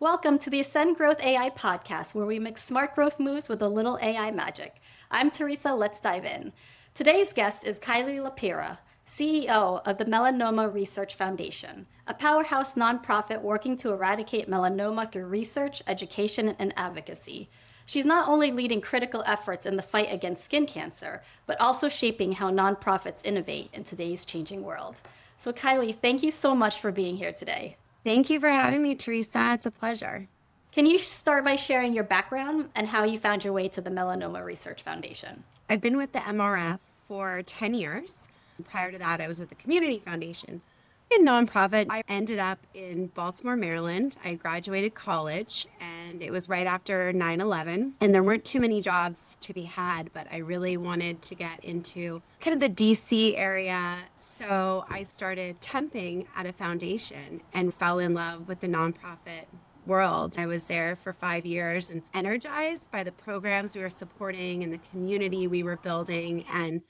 Welcome to the Ascend Growth AI podcast, where we mix smart growth moves with a little AI magic. I'm Teresa. Let's dive in. Today's guest is Kyleigh LiPira, CEO of the Melanoma Research Foundation, a powerhouse nonprofit working to eradicate melanoma through research, education, and advocacy. She's not only leading critical efforts in the fight against skin cancer, but also shaping how nonprofits innovate in today's changing world. So, Kyleigh, thank you so much for being here today. Thank you for having me, Teresa. It's a pleasure. Can you start by sharing your background and how you found your way to the Melanoma Research Foundation? I've been with the MRF for 10 years. Prior to that, I was with the Community Foundation, a nonprofit. I ended up in Baltimore, Maryland. I graduated college, and it was right after 9/11. And there weren't too many jobs to be had, but I really wanted to get into kind of the DC area. So I started temping at a foundation and fell in love with the nonprofit world. I was there for 5 years and energized by the programs we were supporting and the community we were building. And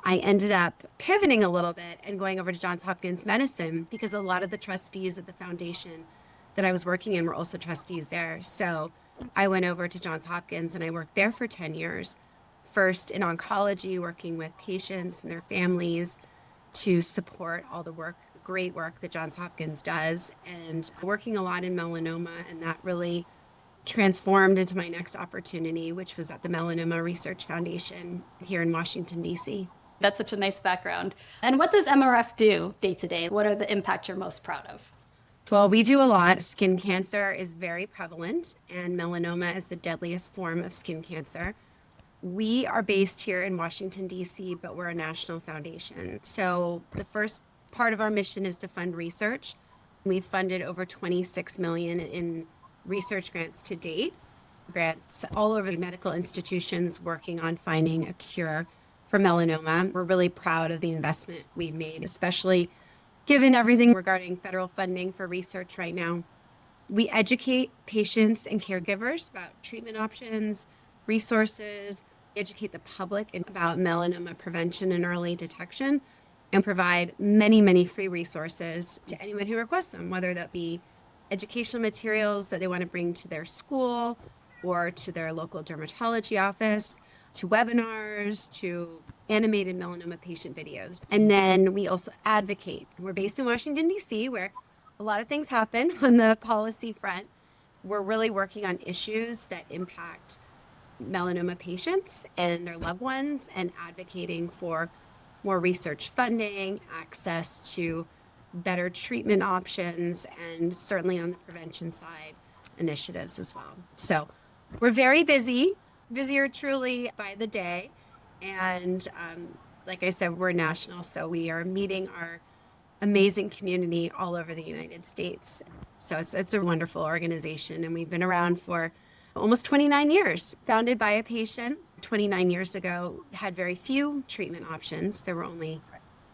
I ended up pivoting a little bit and going over to Johns Hopkins Medicine because a lot of the trustees at the foundation that I was working in were also trustees there. So I went over to Johns Hopkins and I worked there for 10 years, first in oncology, working with patients and their families to support all the work, great work that Johns Hopkins does, and working a lot in melanoma. And that really transformed into my next opportunity, which was at the Melanoma Research Foundation here in Washington, D.C. That's such a nice background. And what does MRF do day to day? What are the impacts you're most proud of? Well, we do a lot. Skin cancer is very prevalent, and melanoma is the deadliest form of skin cancer. We are based here in Washington, D.C., but we're a national foundation. So the first part of our mission is to fund research. We've funded over 26 million in research grants to date, grants all over the medical institutions working on finding a cure for melanoma. We're really proud of the investment we've made, especially given everything regarding federal funding for research right now. We educate patients and caregivers about treatment options, resources, educate the public about melanoma prevention and early detection, and provide many, many free resources to anyone who requests them, whether that be educational materials that they want to bring to their school or to their local dermatology office, to webinars, to animated melanoma patient videos. And then we also advocate. We're based in Washington, D.C., where a lot of things happen on the policy front. We're really working on issues that impact melanoma patients and their loved ones and advocating for more research funding, access to better treatment options, and certainly on the prevention side, initiatives as well. So we're very busy, busier truly by the day. And like I said, we're national, so we are meeting our amazing community all over the United States. So it's a wonderful organization, and we've been around for almost 29 years, founded by a patient 29 years ago, had very few treatment options. There were only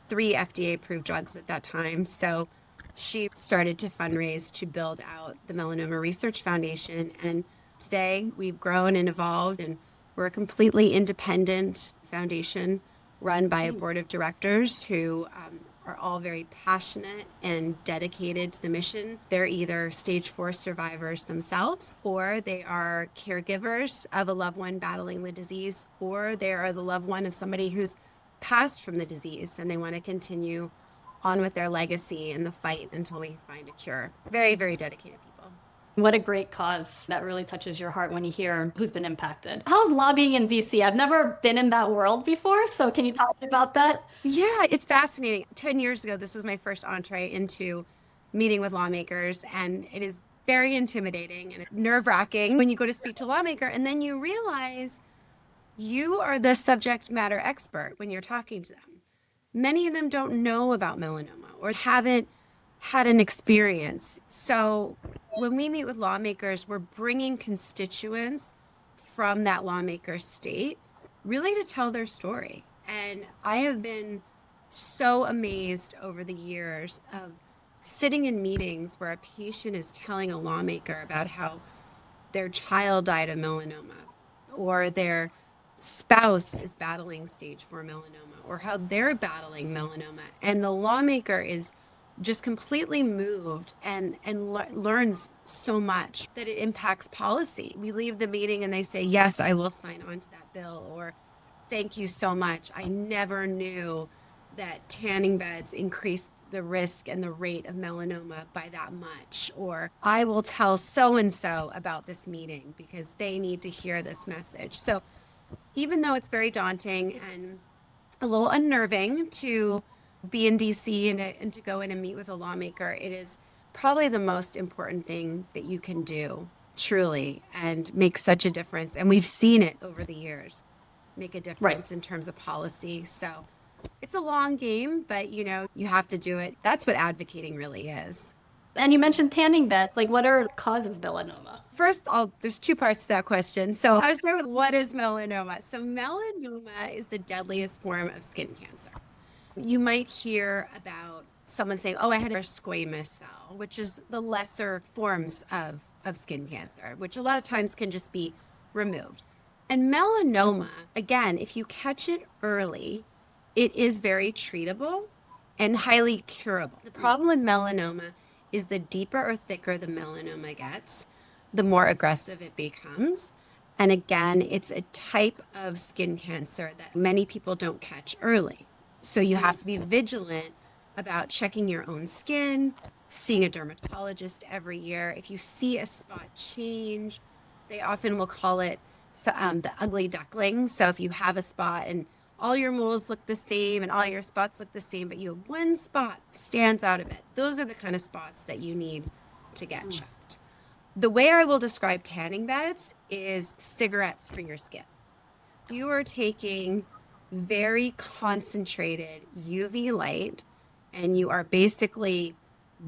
3 FDA-approved drugs at that time. So she started to fundraise to build out the Melanoma Research Foundation. And today we've grown and evolved, and we're a completely independent foundation run by a board of directors who are all very passionate and dedicated to the mission. They're either stage 4 survivors themselves, or they are caregivers of a loved one battling the disease, or they are the loved one of somebody who's passed from the disease and they want to continue on with their legacy in the fight until we find a cure. Very, very dedicated people. What a great cause. That really touches your heart when you hear who's been impacted. How's lobbying in DC? I've never been in that world before, so can you talk about that? Yeah, it's fascinating. 10 years ago, this was my first entree into meeting with lawmakers, and it is very intimidating and nerve-wracking when you go to speak to a lawmaker, and then you realize you are the subject matter expert when you're talking to them. Many of them don't know about melanoma or haven't had an experience. So when we meet with lawmakers, we're bringing constituents from that lawmaker state really to tell their story. And I have been so amazed over the years of sitting in meetings where a patient is telling a lawmaker about how their child died of melanoma, or their spouse is battling stage 4 melanoma, or how they're battling melanoma. And the lawmaker is just completely moved and learns so much that it impacts policy. We leave the meeting and they say, "Yes, I will sign on to that bill," or "Thank you so much. I never knew that tanning beds increase the risk and the rate of melanoma by that much," or "I will tell so and so about this meeting because they need to hear this message." So even though it's very daunting and a little unnerving to be in DC and to go in and meet with a lawmaker, it is probably the most important thing that you can do, truly, and make such a difference. And we've seen it over the years make a Right. difference in terms of policy. So it's a long game, but you have to do it. That's what advocating really is. And you mentioned tanning beds. Like, what are causes melanoma? First, there's two parts to that question. So I'll start with what is melanoma. So melanoma is the deadliest form of skin cancer. You might hear about someone saying, "Oh, I had a squamous cell," which is the lesser forms of skin cancer, which a lot of times can just be removed. And melanoma, again, if you catch it early, it is very treatable and highly curable. The problem with melanoma is the deeper or thicker the melanoma gets, the more aggressive it becomes. And again, it's a type of skin cancer that many people don't catch early. So you have to be vigilant about checking your own skin, seeing a dermatologist every year. If you see a spot change, they often will call it the ugly duckling. So if you have a spot and all your moles look the same and all your spots look the same, but you have one spot stands out a bit, those are the kind of spots that you need to get checked. The way I will describe tanning beds is cigarettes for your skin. You are taking very concentrated UV light and you are basically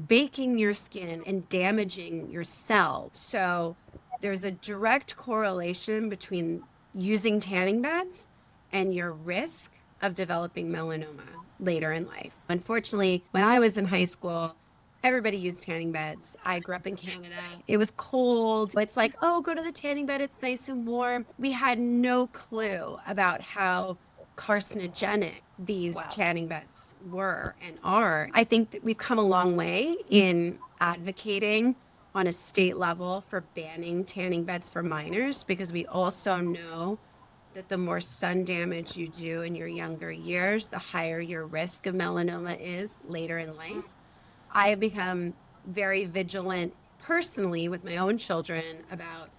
baking your skin and damaging your cells. So there's a direct correlation between using tanning beds and your risk of developing melanoma later in life. Unfortunately, when I was in high school, everybody used tanning beds. I grew up in Canada. It was cold. It's like, "Oh, go to the tanning bed. It's nice and warm." We had no clue about how carcinogenic these Wow. tanning beds were and are. I think that we've come a long way in advocating on a state level for banning tanning beds for minors because we also know that the more sun damage you do in your younger years, the higher your risk of melanoma is later in life. I have become very vigilant personally with my own children about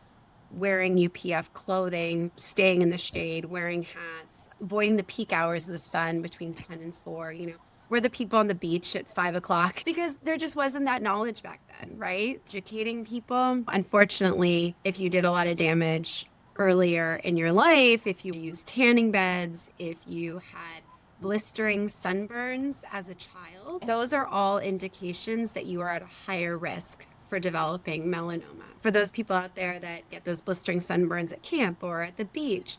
wearing UPF clothing, staying in the shade, wearing hats, avoiding the peak hours of the sun between 10 and 4. We're the people on the beach at 5 o'clock because there just wasn't that knowledge back then, right? Educating people. Unfortunately, if you did a lot of damage earlier in your life, if you used tanning beds, if you had blistering sunburns as a child, those are all indications that you are at a higher risk for developing melanoma. For those people out there that get those blistering sunburns at camp or at the beach,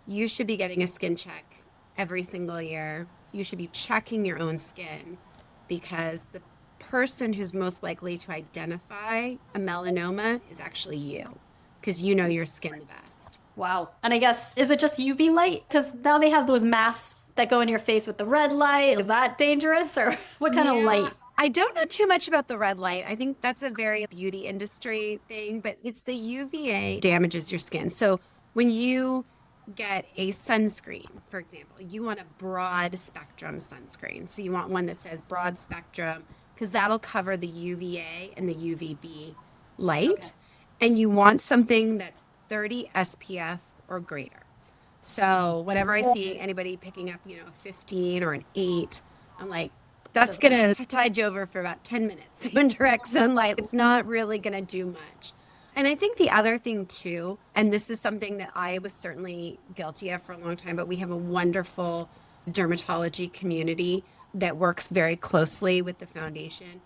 you should be getting a skin check every single year. You should be checking your own skin because the person who's most likely to identify a melanoma is actually you because you know your skin the best. Wow. And I guess, is it just UV light? Because now they have those masks that go in your face with the red light. Is that dangerous or what kind of Yeah, light? I don't know too much about the red light. I think that's a very beauty industry thing, but it's the UVA damages your skin. So when you get a sunscreen, for example, you want a broad spectrum sunscreen. So you want one that says broad spectrum because that'll cover the UVA and the UVB Okay. light. And you want something that's 30 SPF or greater. So whenever I see anybody picking up, a 15 or an 8, I'm like, that's going to tide you over for about 10 minutes in direct sunlight. It's not really going to do much. And I think the other thing too, and this is something that I was certainly guilty of for a long time, but we have a wonderful dermatology community that works very closely with the foundation,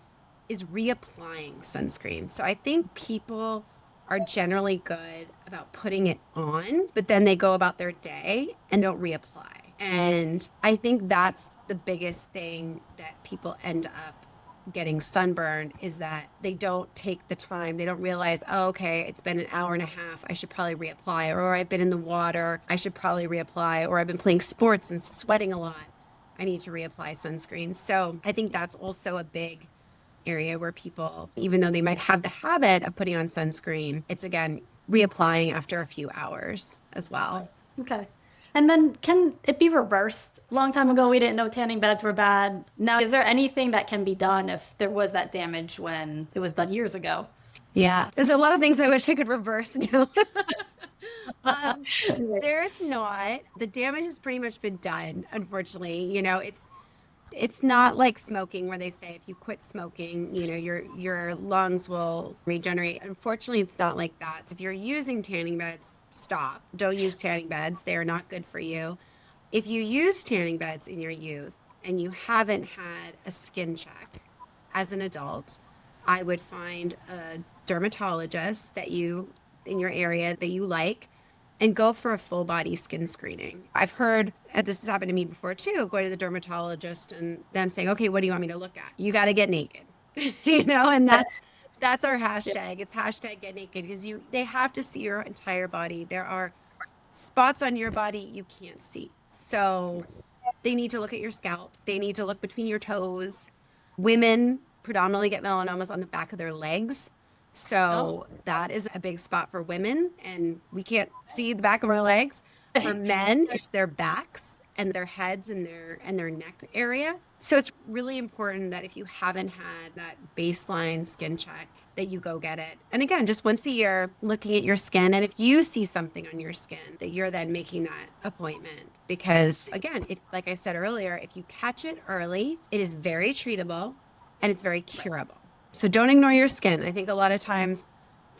is reapplying sunscreen. So I think people are generally good about putting it on, but then they go about their day and don't reapply. And I think that's the biggest thing that people end up getting sunburned is that they don't take the time. They don't realize, "Oh, okay, it's been an hour and a half. I should probably reapply. Or I've been in the water. I should probably reapply. Or I've been playing sports and sweating a lot. I need to reapply sunscreen. So I think that's also a big area where people, even though they might have the habit of putting on sunscreen, it's again reapplying after a few hours as well. Okay. And then can it be reversed? A long time ago, we didn't know tanning beds were bad. Now, is there anything that can be done if there was that damage when it was done years ago? Yeah, there's a lot of things I wish I could reverse now. Um, Right. there's not. The damage has pretty much been done, unfortunately. It's not like smoking where they say if you quit smoking, your lungs will regenerate. Unfortunately, it's not like that. If you're using tanning beds, stop. Don't use tanning beds. They are not good for you. If you use tanning beds in your youth and you haven't had a skin check as an adult, I would find a dermatologist that you in your area that you like and go for a full body skin screening. I've heard, and this has happened to me before too, going to the dermatologist and them saying, "Okay, what do you want me to look at? You got to get naked." And that's our Yeah. hashtag. It's hashtag get naked because they have to see your entire body. There are spots on your body you can't see. So they need to look at your scalp. They need to look between your toes. Women predominantly get melanomas on the back of their legs. Oh. So that is a big spot for women, and we can't see the back of our legs. For men, it's their backs and their heads and their neck area. So it's really important that if you haven't had that baseline skin check, that you go get it. And again, just once a year, looking at your skin. And if you see something on your skin, that you're then making that appointment. Because again, if, like I said earlier, if you catch it early, it is very treatable and it's very curable. So don't ignore your skin. I think a lot of times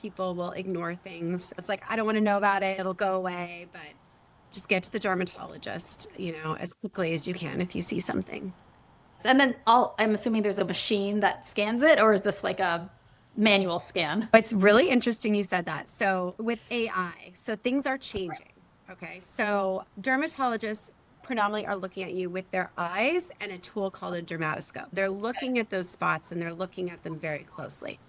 people will ignore things. It's like, I don't want to know about it. It'll go away. But just get to the dermatologist, as quickly as you can if you see something. And then I'm assuming there's a machine that scans it, or is this like a manual scan? It's really interesting you said that. So with AI, so things are changing. Okay. So dermatologists predominantly are looking at you with their eyes and a tool called a dermatoscope. They're looking at those spots and they're looking at them very closely.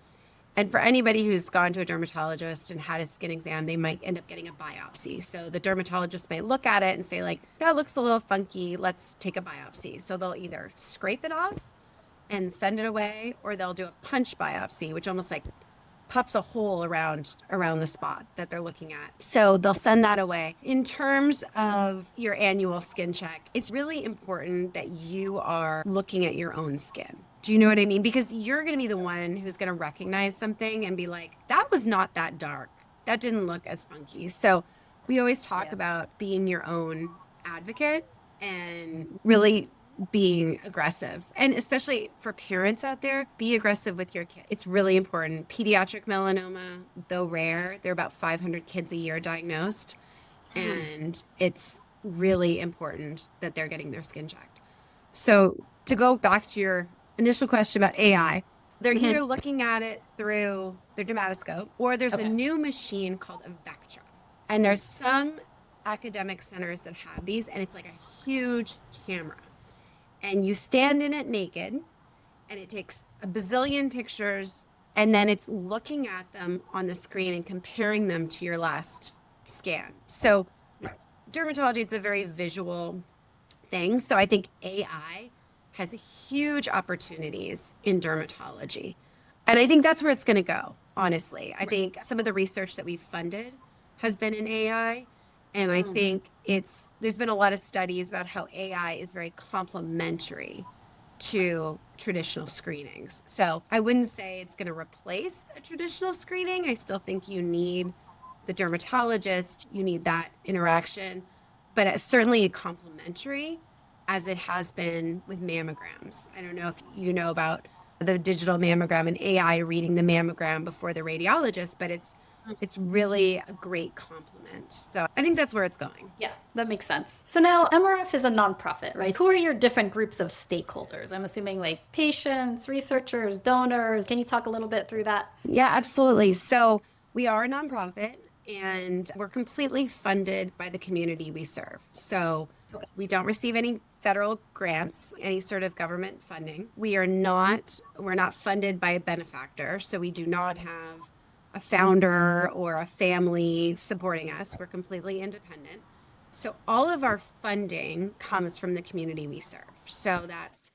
And for anybody who's gone to a dermatologist and had a skin exam, they might end up getting a biopsy. So the dermatologist may look at it and say, like, that looks a little funky. Let's take a biopsy. So they'll either scrape it off and send it away, or they'll do a punch biopsy, which almost like pops a hole around the spot that they're looking at. So they'll send that away. In terms of your annual skin check, it's really important that you are looking at your own skin. Do you know what I mean? Because you're going to be the one who's going to recognize something and be like, that was not that dark. That didn't look as funky. So we always talk Yeah. about being your own advocate and really being aggressive. And especially for parents out there, be aggressive with your kid. It's really important. Pediatric melanoma, though rare, there are about 500 kids a year diagnosed. And it's really important that they're getting their skin checked. So to go back to your initial question about AI, they're Mhm. either looking at it through their dermatoscope or there's a Okay. new machine called a Vectron. And there's some academic centers that have these, and it's like a huge camera and you stand in it naked and it takes a bazillion pictures and then it's looking at them on the screen and comparing them to your last scan. So dermatology, it's a very visual thing. So I think AI has huge opportunities in dermatology. And I think that's where it's going to go, honestly. I think some of the research that we've funded has been in AI. And I think there's been a lot of studies about how AI is very complementary to traditional screenings. So I wouldn't say it's going to replace a traditional screening. I still think you need the dermatologist, you need that interaction, but it's certainly complementary as it has been with mammograms. I don't know if you know about the digital mammogram and AI reading the mammogram before the radiologist, but it's really a great complement. So I think that's where it's going. Yeah, that makes sense. So now MRF is a nonprofit, right? Who are your different groups of stakeholders? I'm assuming like patients, researchers, donors. Can you talk a little bit through that? Yeah, absolutely. So we are a nonprofit and we're completely funded by the community we serve. So we don't receive any federal grants, any sort of government funding. We're not funded by a benefactor. So we do not have a founder or a family supporting us. We're completely independent. So all of our funding comes from the community we serve. So that's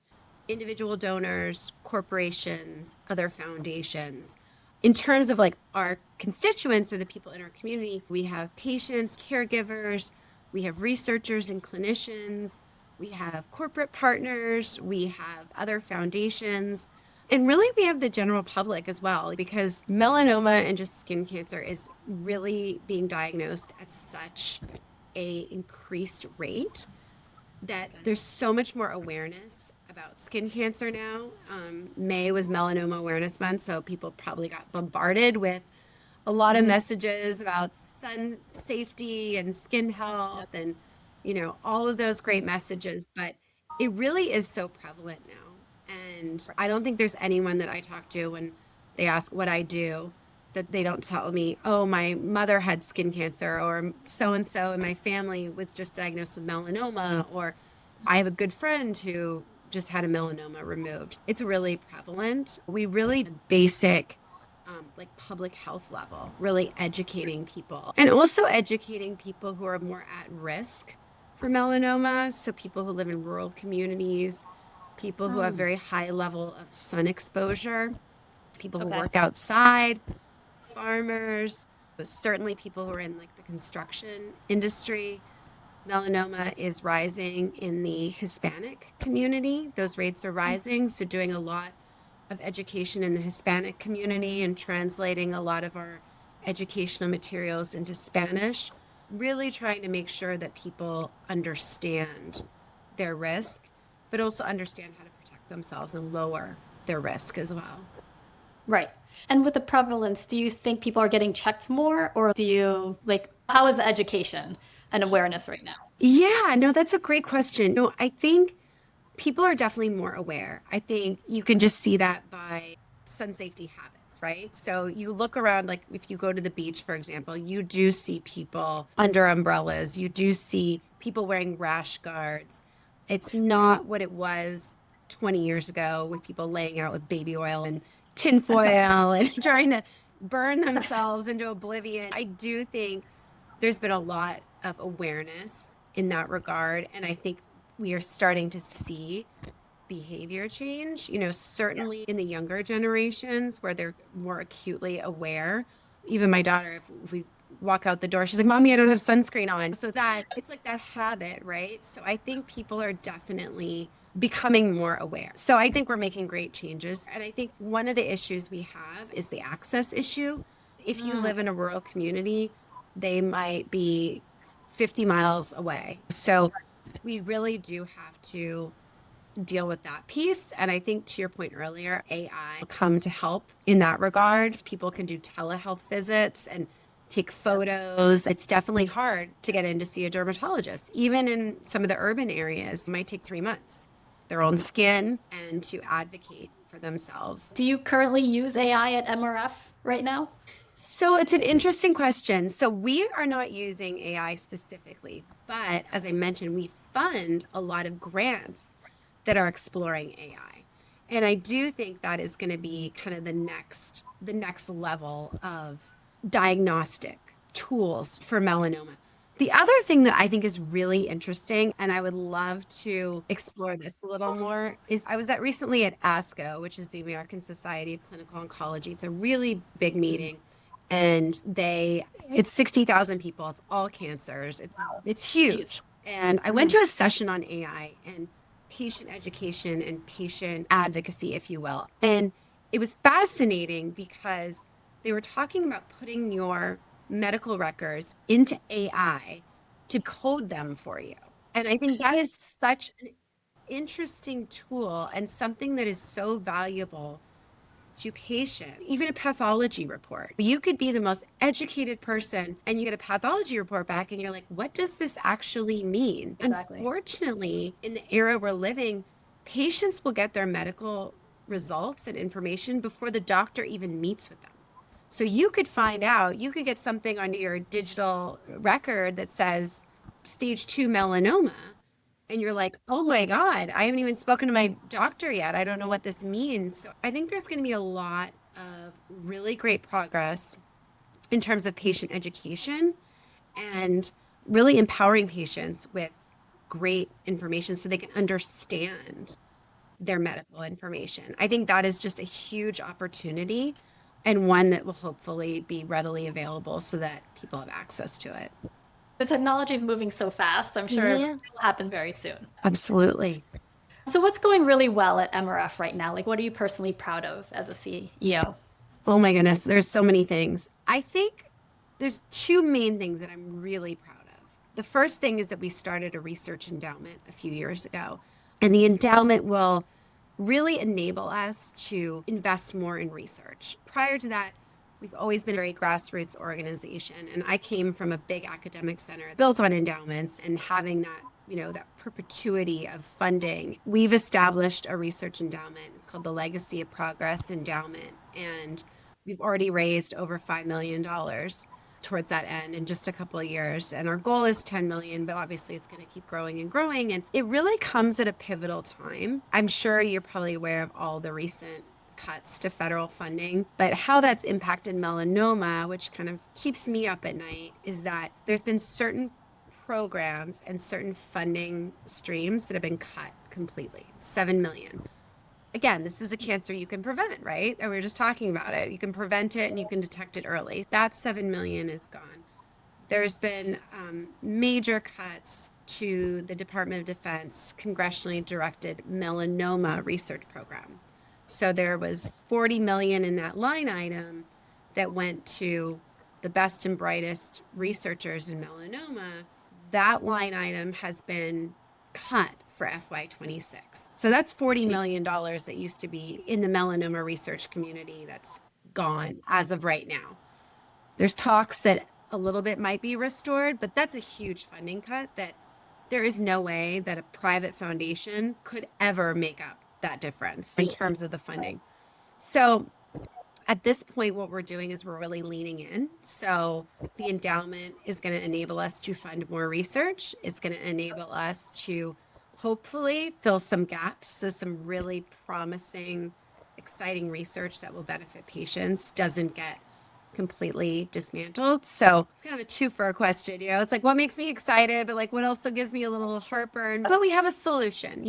individual donors, corporations, other foundations. In terms of like our constituents or the people in our community, we have patients, caregivers, we have researchers and clinicians, we have corporate partners, we have other foundations, and really we have the general public as well, because melanoma and just skin cancer is really being diagnosed at such a increased rate that there's so much more awareness about skin cancer now. May was Melanoma Awareness Month, so people probably got bombarded with a lot of messages about sun safety and skin health and, all of those great messages. But it really is so prevalent now. And I don't think there's anyone that I talk to when they ask what I do that they don't tell me, oh, my mother had skin cancer, or so and so in my family was just diagnosed with melanoma, or I have a good friend who just had a melanoma removed. It's really prevalent. We really basic like public health level, really educating people and also educating people who are more at risk for melanoma. So people who live in rural communities, people who have very high level of sun exposure, people who Okay. work outside, farmers, but certainly people who are in like the construction industry. Melanoma is rising in the Hispanic community. Those rates are rising. So, doing a lot of education in the Hispanic community and translating a lot of our educational materials into Spanish, really trying to make sure that people understand their risk, but also understand how to protect themselves and lower their risk as well. Right. And with the prevalence, do you think people are getting checked more, or do you like, how is the education and awareness right now? Yeah, no, that's a great question. No, I think people are definitely more aware. I think you can just see that by sun safety habits, right? So you look around, like if you go to the beach, for example, you do see people under umbrellas, you do see people wearing rash guards. It's not what it was 20 years ago with people laying out with baby oil and tinfoil and trying to burn themselves into oblivion. I do think there's been a lot of awareness in that regard. And I think we are starting to see behavior change, certainly in the younger generations where they're more acutely aware. Even my daughter, if we walk out the door, she's like, Mommy, I don't have sunscreen on. So that it's like that habit, right? So I think people are definitely becoming more aware. So I think we're making great changes. And I think one of the issues we have is the access issue. If you live in a rural community, they might be 50 miles away. So we really do have to deal with that piece. And I think to your point earlier, AI will come to help in that regard. People can do telehealth visits and take photos. It's definitely hard to get in to see a dermatologist. Even in some of the urban areas, it might take 3 months. Their own skin and to advocate for themselves. Do you currently use AI at MRF right now? So it's an interesting question. So we are not using AI specifically, but as I mentioned, we fund a lot of grants that are exploring AI. And I do think that is going to be kind of the next level of diagnostic tools for melanoma. The other thing that I think is really interesting, and I would love to explore this a little more, is I was recently at ASCO, which is the American Society of Clinical Oncology. It's a really big meeting, and it's 60,000 people. It's all cancers. It's huge. Huge. And I went to a session on AI and patient education and patient advocacy, if you will. And it was fascinating because they were talking about putting your medical records into AI to code them for you. And I think that is such an interesting tool and something that is so valuable to patient, even a pathology report. You could be the most educated person and you get a pathology report back and you're like, what does this actually mean? Exactly. Unfortunately, in the era we're living, patients will get their medical results and information before the doctor even meets with them. So you could find out, you could get something on your digital record that says stage 2 melanoma. And you're like, oh my God, I haven't even spoken to my doctor yet. I don't know what this means. So I think there's going to be a lot of really great progress in terms of patient education and really empowering patients with great information so they can understand their medical information. I think that is just a huge opportunity and one that will hopefully be readily available so that people have access to it. The technology is moving so fast, so I'm sure it Yeah, will happen very soon. absolutely. So what's going really well at MRF right now? Like, what are you personally proud of as a CEO? Oh my goodness, there's so many things. I think there's two main things that I'm really proud of. The first thing is that we started a research endowment a few years ago, and the endowment will really enable us to invest more in research. Prior to that, we've always been a very grassroots organization, and I came from a big academic center built on endowments and having that, that perpetuity of funding. We've established a research endowment. It's called the Legacy of Progress Endowment, and we've already raised over $5 million towards that end in just a couple of years. And our goal is 10 million, but obviously it's going to keep growing and growing. And it really comes at a pivotal time. I'm sure you're probably aware of all the recent cuts to federal funding, but how that's impacted melanoma, which kind of keeps me up at night, is that there's been certain programs and certain funding streams that have been cut completely. 7 million. Again, this is a cancer you can prevent, right? And we were just talking about it. You can prevent it and you can detect it early. That 7 million is gone. There's been major cuts to the Department of Defense congressionally directed melanoma research program. So there was 40 million in that line item that went to the best and brightest researchers in melanoma. That line item has been cut for FY26. So that's $40 million that used to be in the melanoma research community that's gone as of right now. There's talks that a little bit might be restored, but that's a huge funding cut that there is no way that a private foundation could ever make up that difference in terms of the funding. So at this point, what we're doing is we're really leaning in. So the endowment is going to enable us to fund more research. It's going to enable us to hopefully fill some gaps. So some really promising, exciting research that will benefit patients doesn't get completely dismantled. So it's kind of a two for a question, it's like what makes me excited, but like what also gives me a little heartburn. But we have a solution.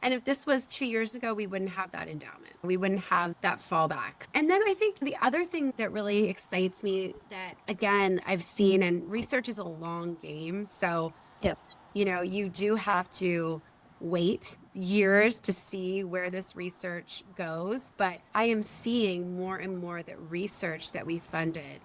And if this was 2 years ago, we wouldn't have that endowment. We wouldn't have that fallback. And then I think the other thing that really excites me that, again, I've seen, and research is a long game. So, Yep. you do have to wait years to see where this research goes. But I am seeing more and more that research that we funded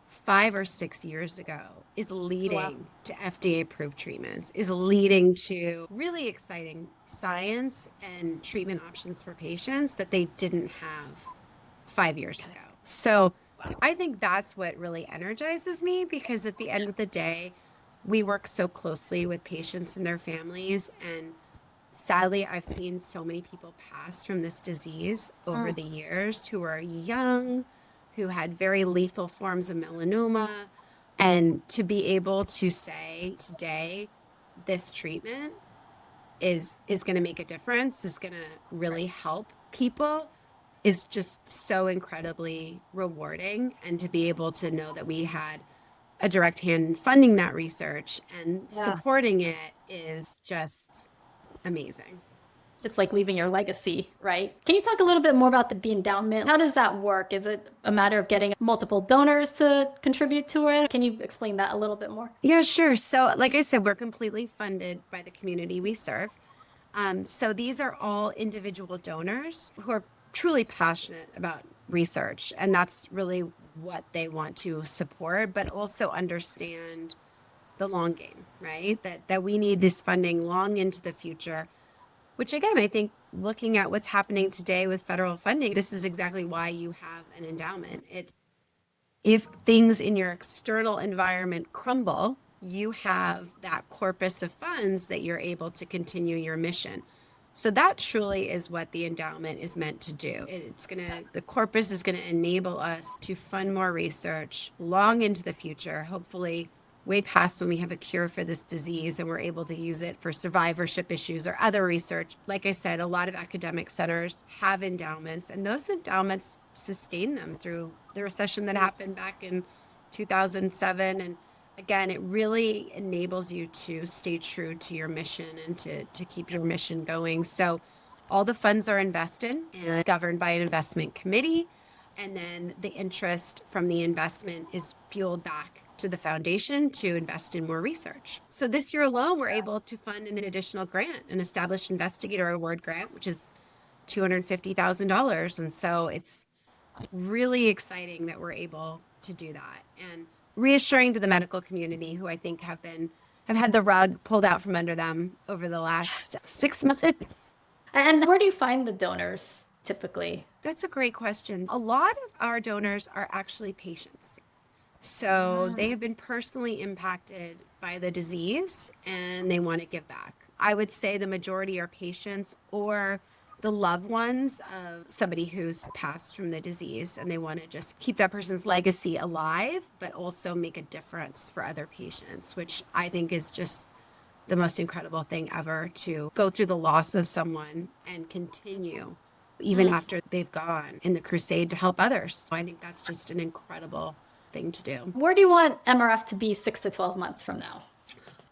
5 or 6 years ago is leading to FDA approved treatments, is leading to really exciting science and treatment options for patients that they didn't have 5 years ago. So I think that's what really energizes me, because at the end of the day, we work so closely with patients and their families. And sadly, I've seen so many people pass from this disease over the years who are young, who had very lethal forms of melanoma. And to be able to say today, this treatment is going to make a difference, is going to really help people, is just so incredibly rewarding. And to be able to know that we had a direct hand in funding that research and supporting it is just amazing. It's like leaving your legacy, right? Can you talk a little bit more about the endowment? How does that work? Is it a matter of getting multiple donors to contribute to it? Can you explain that a little bit more? Yeah, sure. So, like I said, we're completely funded by the community we serve. So these are all individual donors who are truly passionate about research, and that's really what they want to support, but also understand the long game, right? That we need this funding long into the future, which again, I think looking at what's happening today with federal funding, this is exactly why you have an endowment. It's if things in your external environment crumble, you have that corpus of funds that you're able to continue your mission. So that truly is what the endowment is meant to do. The corpus is going to enable us to fund more research long into the future, hopefully way past when we have a cure for this disease and we're able to use it for survivorship issues or other research. Like I said, a lot of academic centers have endowments, and those endowments sustain them through the recession that happened back in 2007. And Again, it really enables you to stay true to your mission and to keep your mission going. So all the funds are invested and governed by an investment committee. And then the interest from the investment is fueled back to the foundation to invest in more research. So this year alone, we're able to fund an additional grant, an established investigator award grant, which is $250,000. And so it's really exciting that we're able to do that and reassuring to the medical community who I think have had the rug pulled out from under them over the last 6 months. And where do you find the donors typically? That's a great question. A lot of our donors are actually patients. So they have been personally impacted by the disease and they want to give back. I would say the majority are patients or the loved ones of somebody who's passed from the disease and they want to just keep that person's legacy alive, but also make a difference for other patients, which I think is just the most incredible thing ever to go through the loss of someone and continue even after they've gone in the crusade to help others. So I think that's just an incredible thing to do. Where do you want MRF to be 6 to 12 months from now?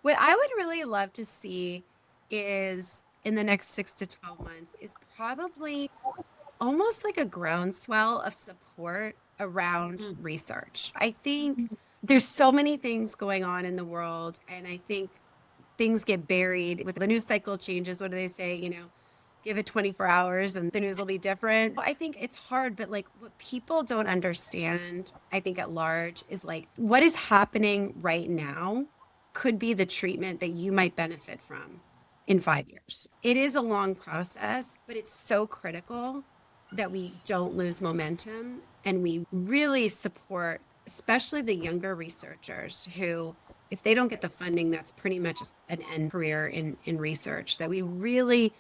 What I would really love to see is in the next 6 to 12 months is probably almost like a groundswell of support around research. I think there's so many things going on in the world, and I think things get buried with the news cycle changes. What do they say? Give it 24 hours and the news will be different. I think it's hard, but like what people don't understand, I think at large, is like what is happening right now could be the treatment that you might benefit from in 5 years. It is a long process, but it's so critical that we don't lose momentum and we really support, especially the younger researchers who, if they don't get the funding, that's pretty much an end career in research, that we really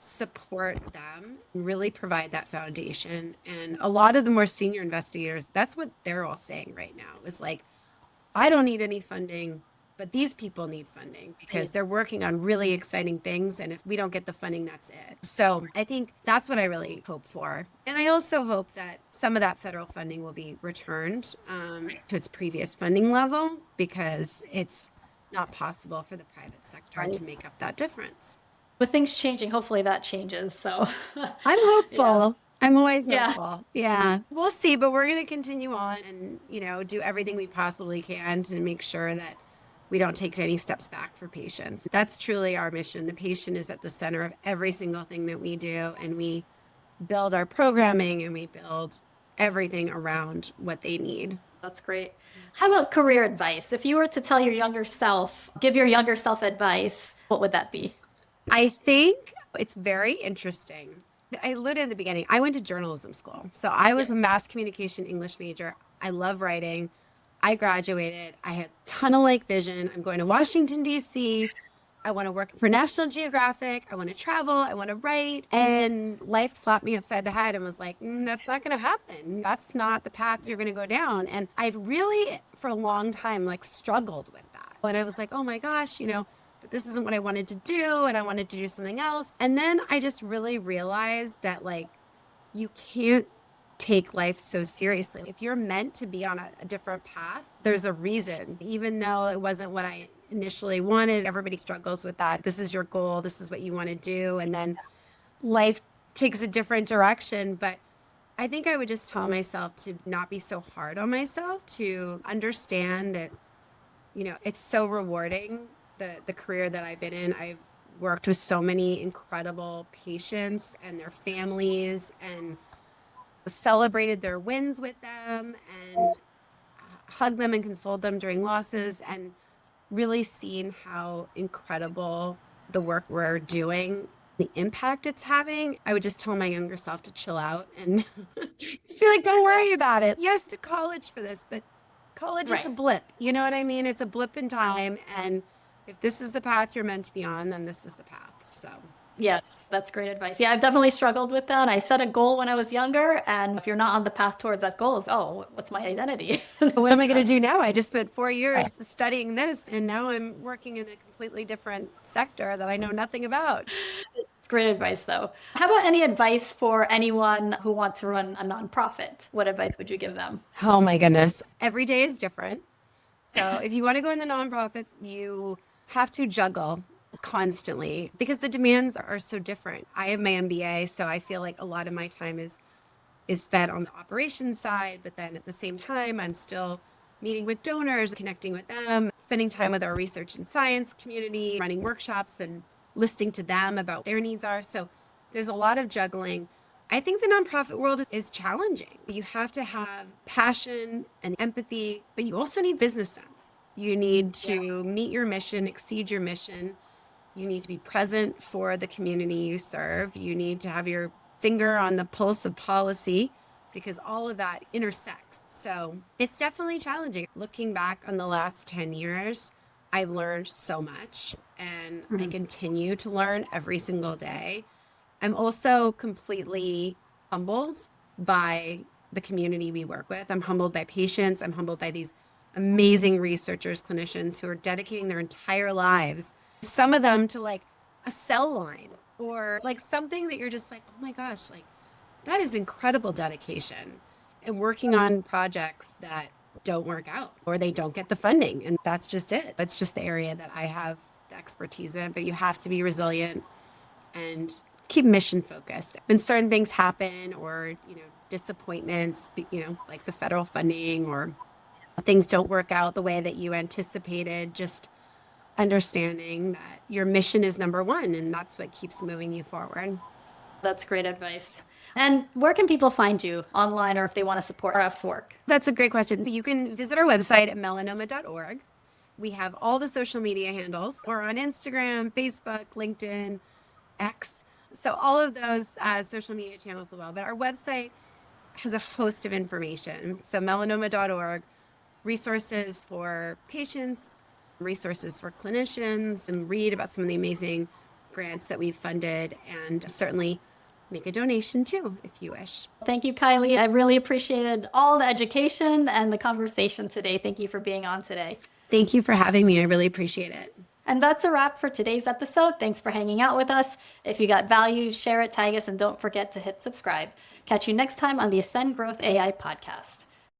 support them, really provide that foundation. And a lot of the more senior investigators, that's what they're all saying right now is like, I don't need any funding, but these people need funding because they're working on really exciting things. And if we don't get the funding, that's it. So I think that's what I really hope for. And I also hope that some of that federal funding will be returned to its previous funding level because it's not possible for the private sector to make up that difference. With things changing, hopefully that changes. So I'm hopeful. I'm always Yeah. hopeful. Yeah. We'll see, but we're going to continue on and, do everything we possibly can to make sure that we don't take any steps back for patients. That's truly our mission. The patient is at the center of every single thing that we do, and we build our programming and we build everything around what they need. That's great. How about career advice? If you were to tell your younger self, give your younger self advice, what would that be? I think it's very interesting. I alluded in the beginning, I went to journalism school. So I was a mass communication English major. I love writing. I graduated. I had a ton of like vision. I'm going to Washington, D.C. I want to work for National Geographic. I want to travel. I want to write. And life slapped me upside the head and was like, that's not going to happen. That's not the path you're going to go down. And I've really, for a long time, like struggled with that. And I was like, oh my gosh, but this isn't what I wanted to do. And I wanted to do something else. And then I just really realized that like, you can't take life so seriously. If you're meant to be on a different path, there's a reason, even though it wasn't what I initially wanted. Everybody struggles with that. This is your goal. This is what you want to do. And then life takes a different direction. But I think I would just tell myself to not be so hard on myself, to understand that, it's so rewarding, the career that I've been in. I've worked with so many incredible patients and their families and celebrated their wins with them and hugged them and consoled them during losses and really seen how incredible the work we're doing, the impact it's having. I would just tell my younger self to chill out and just be like, don't worry about it. Yes, to college for this, but college is a blip. You know what I mean? It's a blip in time. And if this is the path you're meant to be on, then this is the path. So Yes, that's great advice. Yeah, I've definitely struggled with that. I set a goal when I was younger, and if you're not on the path towards that goal, it's, oh, what's my identity? what am I going to do now? I just spent 4 years studying this, and now I'm working in a completely different sector that I know nothing about. It's great advice, though. How about any advice for anyone who wants to run a nonprofit? What advice would you give them? Oh my goodness. Every day is different. So if you want to go in the nonprofits, you have to juggle constantly because the demands are so different. I have my MBA, so I feel like a lot of my time is spent on the operations side, but then at the same time, I'm still meeting with donors, connecting with them, spending time with our research and science community, running workshops and listening to them about what their needs are. So there's a lot of juggling. I think the nonprofit world is challenging. You have to have passion and empathy, but you also need business sense. You need to meet your mission, exceed your mission. You need to be present for the community you serve. You need to have your finger on the pulse of policy because all of that intersects. So it's definitely challenging. Looking back on the last 10 years, I've learned so much and I continue to learn every single day. I'm also completely humbled by the community we work with. I'm humbled by patients. I'm humbled by these amazing researchers, clinicians who are dedicating their entire lives, some of them to like a cell line or like something that you're just like, oh my gosh, like that is incredible dedication. And working on projects that don't work out or they don't get the funding. And that's just it. That's just the area that I have the expertise in. But you have to be resilient and keep mission focused. When certain things happen or, disappointments, like the federal funding or things don't work out the way that you anticipated, just understanding that your mission is number one and that's what keeps moving you forward. That's great advice. And where can people find you online or if they want to support RF's work? That's a great question. You can visit our website at melanoma.org. We have all the social media handles. We're on Instagram, Facebook, LinkedIn, X. So all of those social media channels as well. But our website has a host of information. So melanoma.org, resources for patients, resources for clinicians, and read about some of the amazing grants that we've funded, and certainly make a donation too, if you wish. Thank you, Kyleigh. I really appreciated all the education and the conversation today. Thank you for being on today. Thank you for having me. I really appreciate it. And that's a wrap for today's episode. Thanks for hanging out with us. If you got value, share it, tag us, and don't forget to hit subscribe. Catch you next time on the Ascend Growth AI podcast.